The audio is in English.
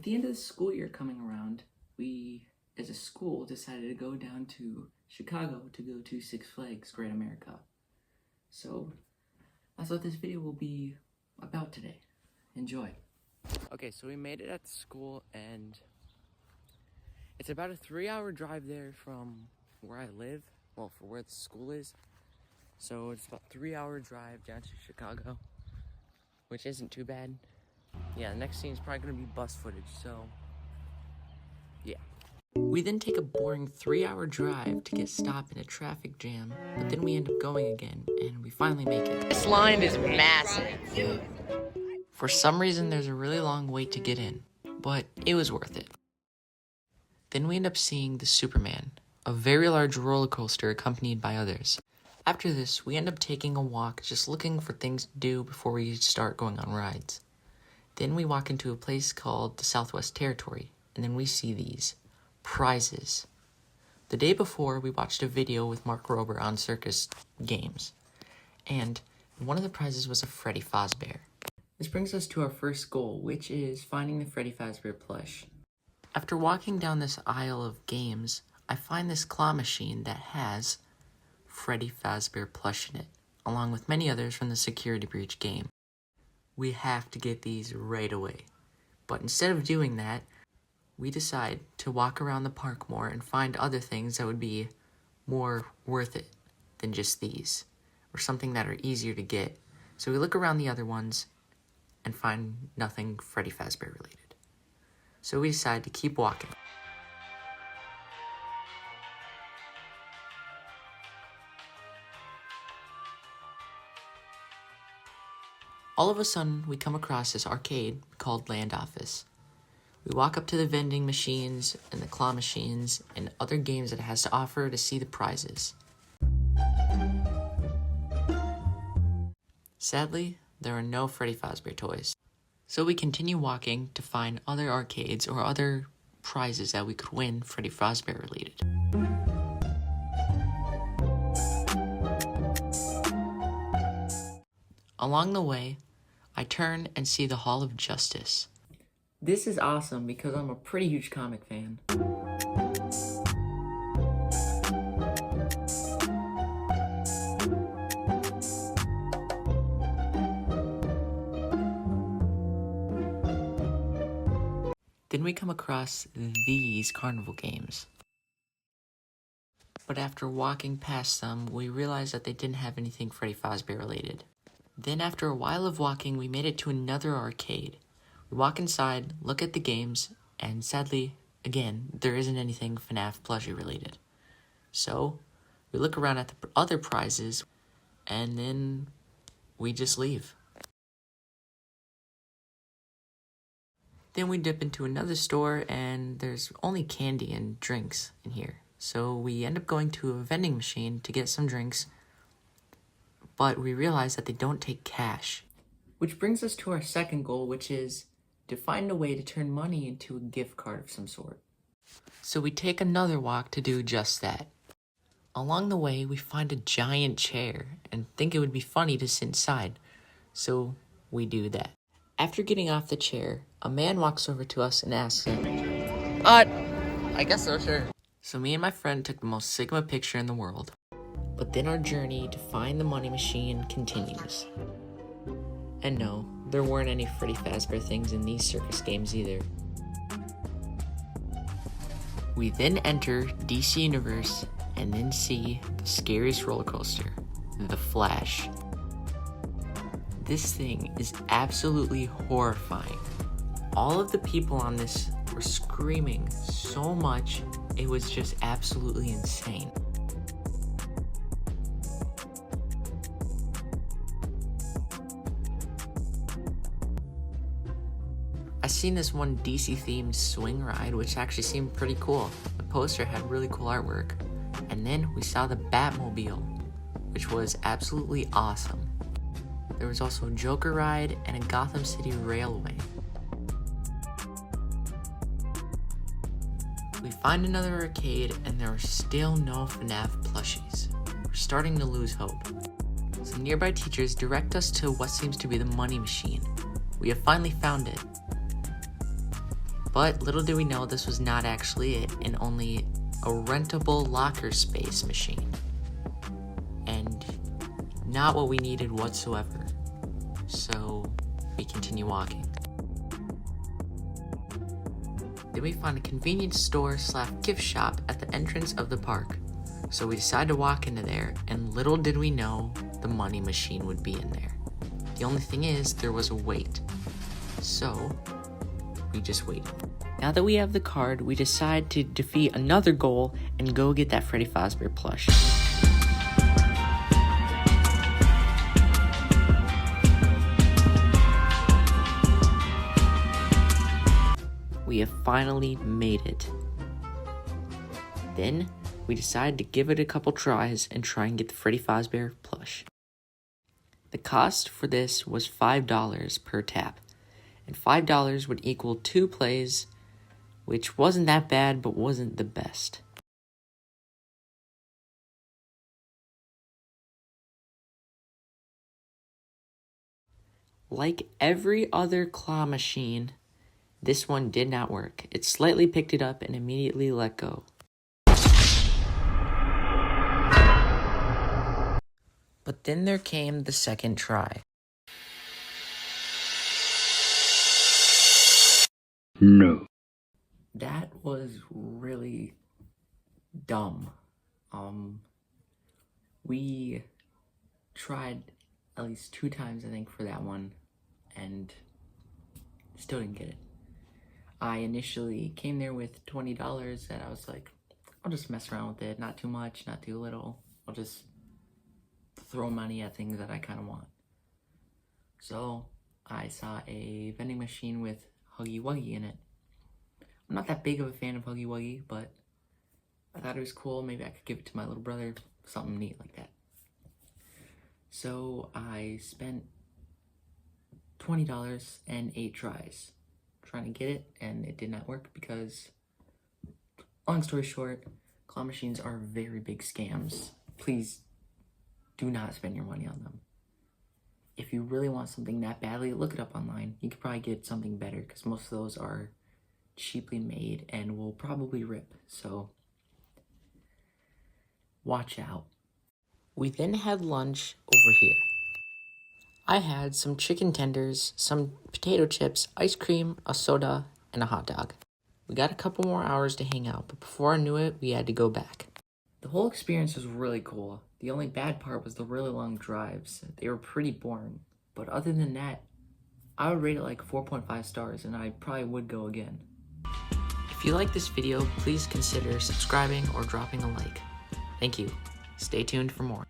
the end of the school year coming around, we, as a school, decided to go down to Chicago to go to Six Flags Great America. So, that's what this video will be about today. Enjoy. Okay, so we made it at the school, and it's about a 3-hour drive there from where I live, well, for where the school is. So it's about a 3-hour drive down to Chicago, which isn't too bad. Yeah, the next scene is probably gonna be bus footage, so yeah. We then take a boring 3-hour drive to get stopped in a traffic jam, but then we end up going again, and we finally make it. This line is massive. For some reason, there's a really long wait to get in, but it was worth it. Then we end up seeing the Superman, a very large roller coaster accompanied by others. After this, we end up taking a walk, just looking for things to do before we start going on rides. Then we walk into a place called the Southwest Territory, and then we see these prizes. The day before, we watched a video with Mark Rober on circus games, and one of the prizes was a Freddy Fazbear. This brings us to our first goal, which is finding the Freddy Fazbear plush. After walking down this aisle of games, I find this claw machine that has Freddy Fazbear plush in it, along with many others from the Security Breach game. We have to get these right away. But instead of doing that, we decide to walk around the park more and find other things that would be more worth it than just these, or something that are easier to get. So we look around the other ones and find nothing Freddy Fazbear related. So we decide to keep walking. All of a sudden, we come across this arcade called Land Office. We walk up to the vending machines and the claw machines and other games that it has to offer to see the prizes. Sadly, there are no Freddy Fazbear toys. So we continue walking to find other arcades or other prizes that we could win Freddy Fazbear related. Along the way, I turn and see the Hall of Justice. This is awesome because I'm a pretty huge comic fan. Then we come across these carnival games. But after walking past them, we realized that they didn't have anything Freddy Fazbear related. Then after a while of walking, we made it to another arcade. We walk inside, look at the games, and sadly, again, there isn't anything FNAF plushie related. So, we look around at the other prizes, and then we just leave. Then we dip into another store, and there's only candy and drinks in here. So we end up going to a vending machine to get some drinks, but we realize that they don't take cash. Which brings us to our second goal, which is to find a way to turn money into a gift card of some sort. So we take another walk to do just that. Along the way, we find a giant chair and think it would be funny to sit inside, so we do that. After getting off the chair, a man walks over to us and asks, I guess so, sure. So me and my friend took the most Sigma picture in the world. But then our journey to find the money machine continues. And no, there weren't any Freddy Fazbear things in these circus games either. We then enter DC Universe and then see the scariest roller coaster, The Flash. This thing is absolutely horrifying. All of the people on this were screaming so much, it was just absolutely insane. I seen this one DC themed swing ride, which actually seemed pretty cool. The poster had really cool artwork. And then we saw the Batmobile, which was absolutely awesome. There was also a Joker ride and a Gotham City Railway. We find another arcade and there are still no FNAF plushies. We're starting to lose hope. Some nearby teachers direct us to what seems to be the money machine. We have finally found it. But little did we know this was not actually it, and only a rentable locker space machine. And not what we needed whatsoever. So we continue walking. Then we found a convenience store / gift shop at the entrance of the park. So we decided to walk into there, and little did we know the money machine would be in there. The only thing is, there was a wait. So we just waited. Now that we have the card, we decide to defeat another goal and go get that Freddy Fazbear plush. We have finally made it. Then we decided to give it a couple tries and try and get the Freddy Fazbear plush. The cost for this was $5 per tap, and $5 would equal 2 plays, which wasn't that bad but wasn't the best. Like every other claw machine, this one did not work. It slightly picked it up and immediately let go. But then there came the second try. No. That was really dumb. We tried at least 2 times, I think, for that one, and still didn't get it. I initially came there with $20, and I was like, I'll just mess around with it. Not too much, not too little. I'll just throw money at things that I kind of want. So I saw a vending machine with Huggy Wuggy in it. I'm not that big of a fan of Huggy Wuggy, but I thought it was cool. Maybe I could give it to my little brother, something neat like that. So I spent $20 and 8 tries trying to get it, and it did not work because, long story short, claw machines are very big scams. Please do not spend your money on them. If you really want something that badly, look it up online. You could probably get something better because most of those are cheaply made and will probably rip, so watch out. We then had lunch over here. I had some chicken tenders, some potato chips, ice cream, a soda, and a hot dog. We got a couple more hours to hang out, but before I knew it, we had to go back. The whole experience was really cool. The only bad part was the really long drives. They were pretty boring, but other than that, I would rate it like 4.5 stars, and I probably would go again. If you like this video, please consider subscribing or dropping a like. Thank you. Stay tuned for more.